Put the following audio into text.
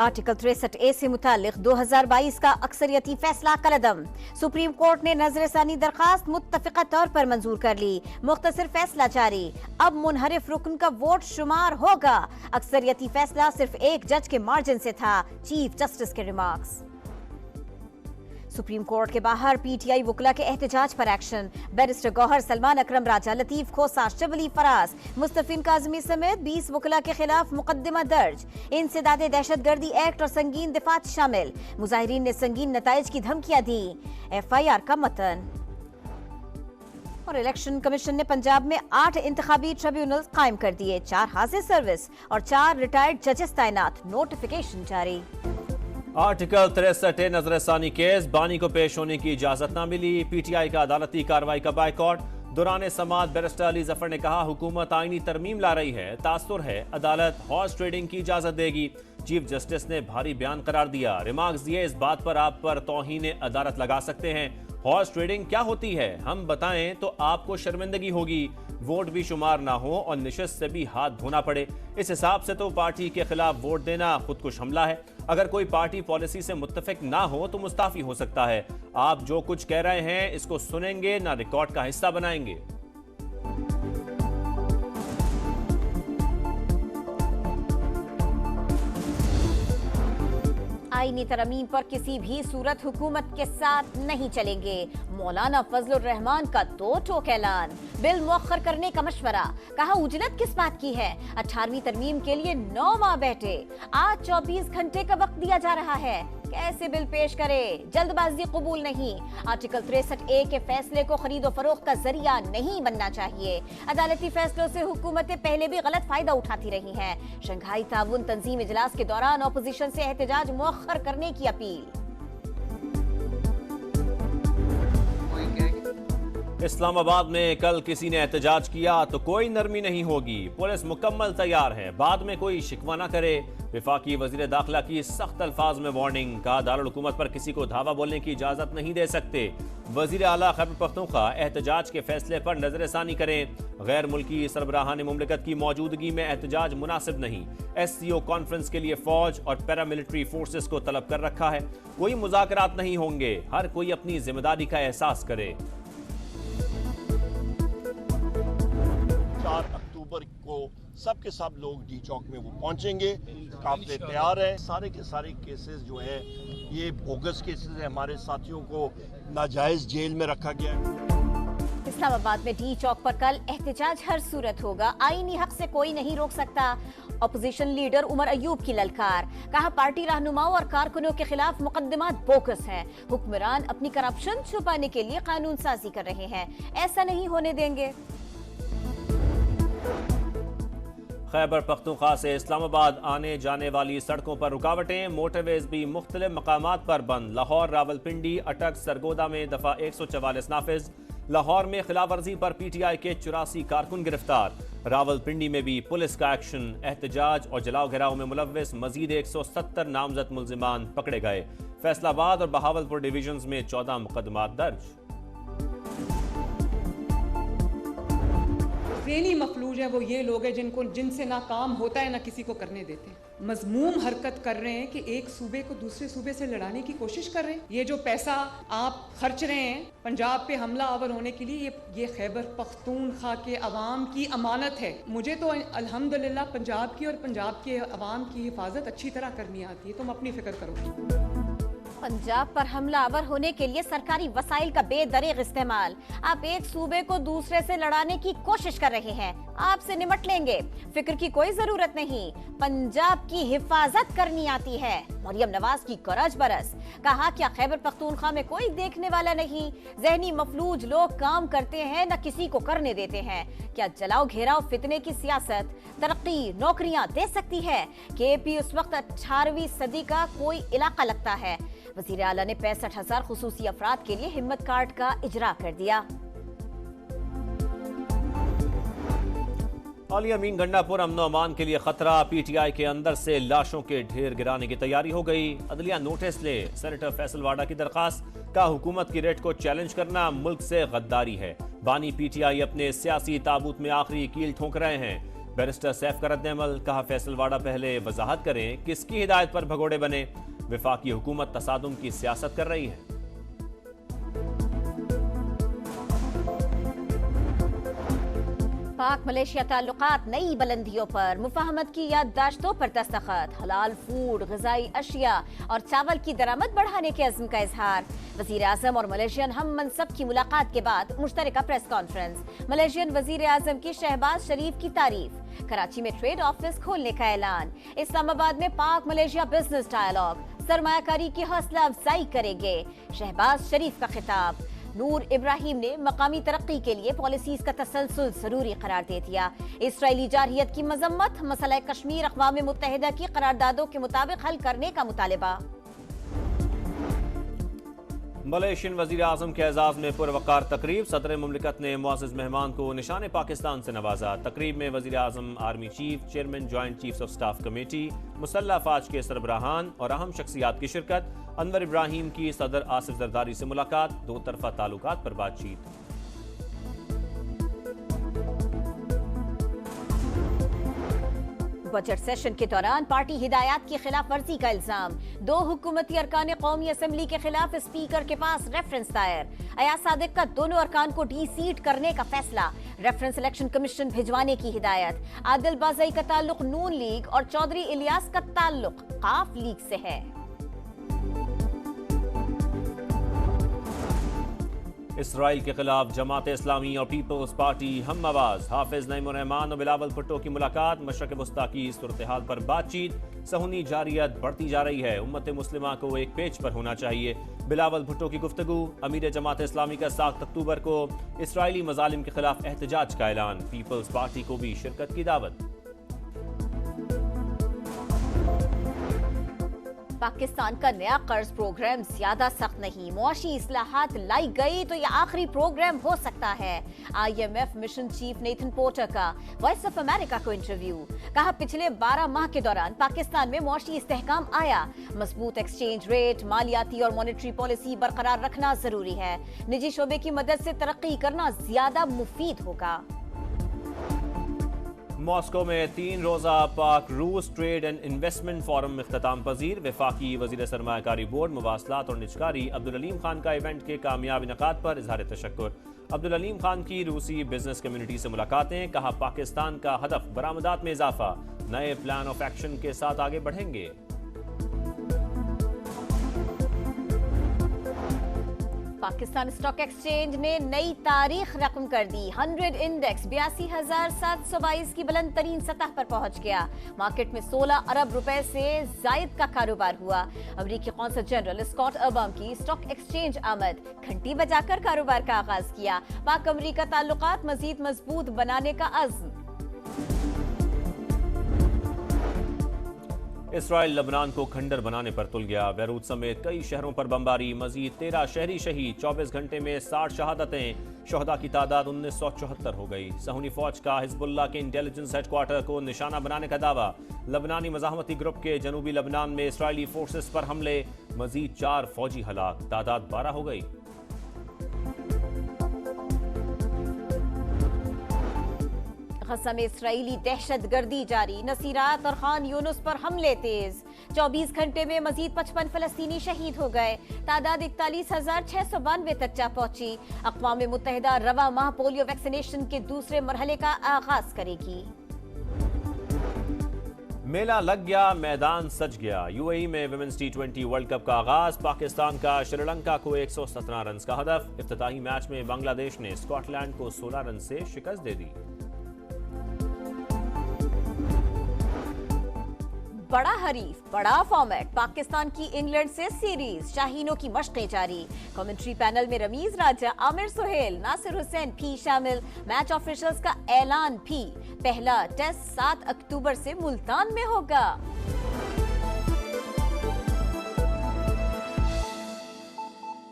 Article 63A से मुतालिक 2022 का अक्सरियती फैसला कलअदम। सुप्रीम कोर्ट ने नजरसानी दरखास्त मुत्तफिका तौर पर मंजूर कर ली। मुख्तसर फैसला जारी, अब मुनहरिफ रुकन का वोट शुमार होगा। अक्सरियती फैसला सिर्फ एक जज के मार्जिन से था, चीफ जस्टिस के रिमार्क्स। सुप्रीम कोर्ट के बाहर पीटीआई वकला के एहतजाज पर एक्शन। बैरिस्टर गौहर, सलमान अकरम, राजा लतीफ, खोसा, शबली, फराज, मुस्तफिन काजमी समेत 20 वकला के खिलाफ मुकदमा दर्ज। इंसदादे दहशतगर्दी एक्ट और संगीन दिफात शामिल। मुजाहिरीन ने संगीन नताइज की धमकियां दी। FIR का मतन। और इलेक्शन कमीशन ने पंजाब में 8 इंतखाबी ट्रिब्यूनल कायम कर दिए। 4 हाजिर सर्विस और 4 रिटायर्ड जजेस तैनात। नोटिफिकेशन जारी। आर्टिकल 63A नजरसानी केस, बानी को पेश होने की इजाजत न मिली। PTI का अदालती कार्रवाई का बायकॉट। दौरान समाअत बैरिस्टर अली जफर ने कहा, हुकूमत आईनी तरमीम ला रही है, तासुर है, अदालत हॉर्स ट्रेडिंग की इजाजत देगी। चीफ जस्टिस ने भारी बयान करार दिया। रिमार्क्स दिए, इस बात पर आप पर तौहीन अदालत लगा सकते हैं। हॉर्स ट्रेडिंग क्या होती है हम बताएं तो आपको शर्मिंदगी होगी। वोट भी शुमार ना हो और निशस्त से भी हाथ धोना पड़े। इस हिसाब से तो पार्टी के खिलाफ वोट देना खुदकुश हमला है। अगर कोई पार्टी पॉलिसी से मुत्तफिक ना हो तो मुस्ताफी हो सकता है। आप जो कुछ कह रहे हैं इसको सुनेंगे ना रिकॉर्ड का हिस्सा बनाएंगे। आईनी तरमीम पर किसी भी सूरत हुकूमत के साथ नहीं चलेंगे। मौलाना फजलुर रहमान का दो टोक ऐलान। बिल मुअख्खर करने का मशवरा, कहा उजलत किस बात की है। 18वीं तरमीम के लिए 9 माह बैठे, आज 24 घंटे का वक्त दिया जा रहा है। कैसे बिल पेश करे, जल्दबाजी कबूल नहीं। आर्टिकल 63A के फैसले को खरीदो फरोख्त का जरिया नहीं बनना चाहिए। अदालती फैसलों से हुकूमतें पहले भी गलत फायदा उठाती रही हैं। शंघाई ताउन तंजीम इजलास के दौरान अपोजिशन से एहतजाज मुअख्खर करने की अपील। इस्लामाबाद में कल किसी ने एहतजाज किया तो कोई नरमी नहीं होगी। पुलिस मुकम्मल तैयार है, बाद में कोई शिकवा न करे। वफाकी वजीर दाखिला की सख्त अल्फाज में वार्निंग, कहा दारुल हुकूमत पर किसी को धावा बोलने की इजाजत नहीं दे सकते। वजीर आला खैबर पख्तूनख्वा एहतजाज के फैसले पर नजरसानी करें। गैर मुल्की सरबराहान मुमलिकत की मौजूदगी में एहतजाज मुनासिब नहीं। SCO कॉन्फ्रेंस के लिए फौज और पैरामिलिट्री फोर्सेस को तलब कर रखा है। कोई मुज़ाकरात नहीं होंगे, हर कोई अपनी जिम्मेदारी का एहसास करे। 4 अक्टूबर को सब के सब लोग डी चौक में वो पहुंचेंगे। काफिले तैयार हैं। सारे के सारे केसेस जो है ये बोगस केसेस हैं। हमारे साथियों को नाजायज जेल में रखा गया है। इस्लामाबाद में डी चौक पर कल एहतजाज हर सूरत होगा। आईनी हक से कोई नहीं रोक सकता। अपोजिशन लीडर उमर अयूब की ललकार, कहा पार्टी रहनुमाओं और कारकुनों के खिलाफ मुकदमात बोगस हैं। हुक्मरान अपनी करप्शन छुपाने के लिए कानून साजी कर रहे हैं, ऐसा नहीं होने देंगे। खैबर पख्तूनख्वा से इस्लामाबाद आने जाने वाली सड़कों पर रुकावटें, मोटरवेज भी मुख्तलिफ मकामात पर बंद। लाहौर, रावलपिंडी, अटक, सरगोदा में दफा 144 नाफिज। लाहौर में खिलाफ वर्जी पर PTI के 84 कारकुन गिरफ्तार। रावलपिंडी में भी पुलिस का एक्शन, एहतजाज और जलाओ घेराव में मुलव्विस मजीद 170 नामजद मुल्जिमान पकड़े गए। फैसलाबाद और बहावलपुर डिवीजन में 14 मुकदमात दर्ज। ज़हनी मफलूज है वो ये लोग हैं जिनसे ना काम होता है ना किसी को करने देते हैं। मजमूम हरकत कर रहे हैं कि एक सूबे को दूसरे सूबे से लड़ाने की कोशिश कर रहे हैं। ये जो पैसा आप खर्च रहे हैं पंजाब पे हमला आवर होने के लिए, ये खैबर पख्तूनख्वा के अवाम की अमानत है। मुझे तो अल्हम्दुलिल्लाह पंजाब की और पंजाब के अवाम की हिफाजत अच्छी तरह करनी आती है। तुम अपनी फिक्र करो। पंजाब पर हमलावर होने के लिए सरकारी वसाइल का बेदरीग इस्तेमाल। आप एक सूबे को दूसरे से लड़ाने की कोशिश कर रहे हैं, आपसे निमट लेंगे, फिक्र की कोई जरूरत नहीं। पंजाब की हिफाजत करनी आती है। मरियम नवाज की करज बरस, कहा क्या खैबर पख्तूनख्वा में कोई देखने वाला नहीं। जहनी मफलूज लोग काम करते हैं न किसी को करने देते हैं। क्या जलाओ घेराव फितने की सियासत तरक्की नौकरियां दे सकती है? KP उस वक्त 18वीं सदी का कोई इलाका लगता है। वज़ीर आला ने 65,000 खुसूसी अफराद के लिए हिम्मत कार्ड का इजरा कर दिया। अली अमीन गंडापुर अमन अमान के लिए खतरा, PTI के अंदर से लाशों के ढेर गिराने की तैयारी हो गई। अदलिया नोटिस ले, सेनेटर फैसल वाडा की दरखास्त का हुकूमत की रेट को चैलेंज करना मुल्क से गद्दारी है। बानी PTI अपने सियासी ताबूत में आखिरी कील ठोंक रहे हैं। बैरिस्टर सैफ का रद्द-ए-अमल, कहा फैसल वाडा पहले वजाहत करें किसकी हिदायत पर भगोड़े बने। वफाकी हुकूमत तसादुम की सियासत कर रही है। पाक मलेशिया ताल्लुकात नई बुलंदियों पर, मुफाहमत की याददाश्तों पर दस्तखत, हलाल फूड, ग़िज़ाई अशिया और चावल की दरामद बढ़ाने के अज़्म का इजहार। वज़ीर आज़म और मलेशियन हम मनसब की मुलाकात के बाद मुश्तरका प्रेस कॉन्फ्रेंस। मलेशियन वज़ीर आज़म की शहबाज शरीफ की तारीफ। कराची में ट्रेड ऑफिस खोलने का ऐलान। इस्लामाबाद में पाक मलेशिया बिजनेस डायलॉग, सरमायाकारी की हौसला अफजाई करेंगे। शहबाज शरीफ का खिताब। नूर इब्राहिम ने मकामी तरक्की के लिए पॉलिसीज का तसलसल जरूरी करार दे दिया। इसराइली जारहियत की मजम्मत, मसला कश्मीर अक़वाम मुत्तहिदा की करारदादों के मुताबिक हल करने का मुतालिबा। मलेशियन वज़ीर आज़म के एजाज़ में पुरवकार तकरीब, सदर मुमलिकत ने मुअज़्ज़ज़ मेहमान को निशान पाकिस्तान से नवाजा। तकरीब में वज़ीर आज़म, army chief, chairman joint chiefs of staff committee, मुसल्लह फ़ौज के सरबराहान और अहम शख्सियात की शिरकत। अनवर इब्राहिम की सदर आसिफ जरदारी से मुलाकात, दो तरफा ताल्लुकात पर बातचीत। बजट सेशन के दौरान पार्टी हिदायत की खिलाफ वर्जी का इल्जाम। 2 हुकूमती अरकान कौमी असम्बली के खिलाफ स्पीकर के पास रेफरेंस दायर। अयाज सादिक का दोनों अरकान को डी सीट करने का फैसला। रेफरेंस इलेक्शन कमीशन भिजवाने की हिदायत। आदिल बाज़ई का ताल्लुक नून लीग और चौधरी इलियास का ताल्लुक काफ लीग से है। इसराइल के खिलाफ जमात इस्लामी और पीपल्स पार्टी हम आवाज। हाफिज नईम रहमान और बिलावल भुट्टो की मुलाकात, मशरक वस्ता की सूरत हाल पर बातचीत। सहूनी जारियत बढ़ती जा रही है, उम्मत मुस्लिमा को एक पेज पर होना चाहिए। बिलावल भुट्टो की गुफ्तगू। अमीर जमात इस्लामी का 7 अक्टूबर को इसराइली मजालिम के खिलाफ एहतजाज का ऐलान। पीपल्स पार्टी को भी शिरकत की दावत। पाकिस्तान का नया कर्ज प्रोग्राम ज्यादा सख्त नहीं, मुआशी इस्लाहात लाई गई तो यह आखिरी प्रोग्राम हो सकता है। IMF mission chief Nathan porter का वॉइस ऑफ अमेरिका को इंटरव्यू। कहा पिछले 12 माह के दौरान पाकिस्तान में मुआशी इस्तेहकाम आया। मजबूत एक्सचेंज रेट, मालियाती और मॉनेटरी पॉलिसी बरकरार रखना जरूरी है। निजी शोबे की मदद से तरक्की करना ज्यादा मुफीद होगा। मॉस्को में 3 रोज़ा पाक रूस ट्रेड एंड इन्वेस्टमेंट फोरम इख्तिताम पजीर। वफाकी वज़ीर सरमायाकारी बोर्ड, मवासलात और निजकारी अब्दुल अलीम खान का इवेंट के कामयाब इनकाद पर इजहार तशक्कुर। अब्दुल अलीम खान की रूसी बिजनेस कम्युनिटी से मुलाकातें। कहा पाकिस्तान का हदफ बरामदात में इजाफा, नए प्लान ऑफ एक्शन के साथ आगे बढ़ेंगे। पाकिस्तान स्टॉक एक्सचेंज ने नई तारीख रकम कर दी। 100 इंडेक्स 82,722 की बुलंद तरीन सतह पर पहुंच गया। मार्केट में 16 अरब रुपए से जायद का कारोबार हुआ। अमेरिकी कौंसल जनरल स्कॉट अर्बम की स्टॉक एक्सचेंज आमद, घंटी बजाकर कारोबार का आगाज किया। पाक अमेरिका ताल्लुकात मजीद मजबूत बनाने का अज़्म। इसराइल लबनान को खंडर बनाने पर तुल गया। बैरूत समेत कई शहरों पर बमबारी, मजीद 13 शहरी शहीद। 24 घंटे में 60 शहादतें। शहदा की तादाद 1974 हो गई। सहूनी फौज का हिजबुल्लाह के इंटेलिजेंस हेडक्वार्टर को निशाना बनाने का दावा। लबनानी मज़ाहमती ग्रुप के जनूबी लबनान में इसराइली फोर्सेस पर हमले, मजीद 4 फौजी हलाक, तादाद 12 हो गई। गज़ा में इसराइली दहशत गर्दी जारी। नसीरात और खान यूनुस पर हमले तेज। 24 घंटे में मजीद 55 फलस्तीनी शहीद हो गए। तादाद 41,692 तक जा पहुंची। अक़वाम मुत्तहिदा रवा माह पोलियो वैक्सीनेशन के दूसरे मरहले का आगाज करेगी। मेला लग गया, मैदान सज गया। यूएई में विमेंस T20 वर्ल्ड कप का आगाज। पाकिस्तान का श्रीलंका को 117 रन का हदफ। इफ्तिताही मैच में बांग्लादेश ने स्कॉटलैंड को 16 रन से शिकस्त दे दी। बड़ा हरीफ, बड़ा फॉर्मेट। पाकिस्तान की इंग्लैंड से सीरीज। शाहीनों की मशकें जारी। कमेंट्री पैनल में रमीज राजा, आमिर सुहेल, नासिर हुसैन भी शामिल। मैच ऑफिशियल्स का ऐलान भी। पहला टेस्ट 7 अक्टूबर से मुल्तान में होगा।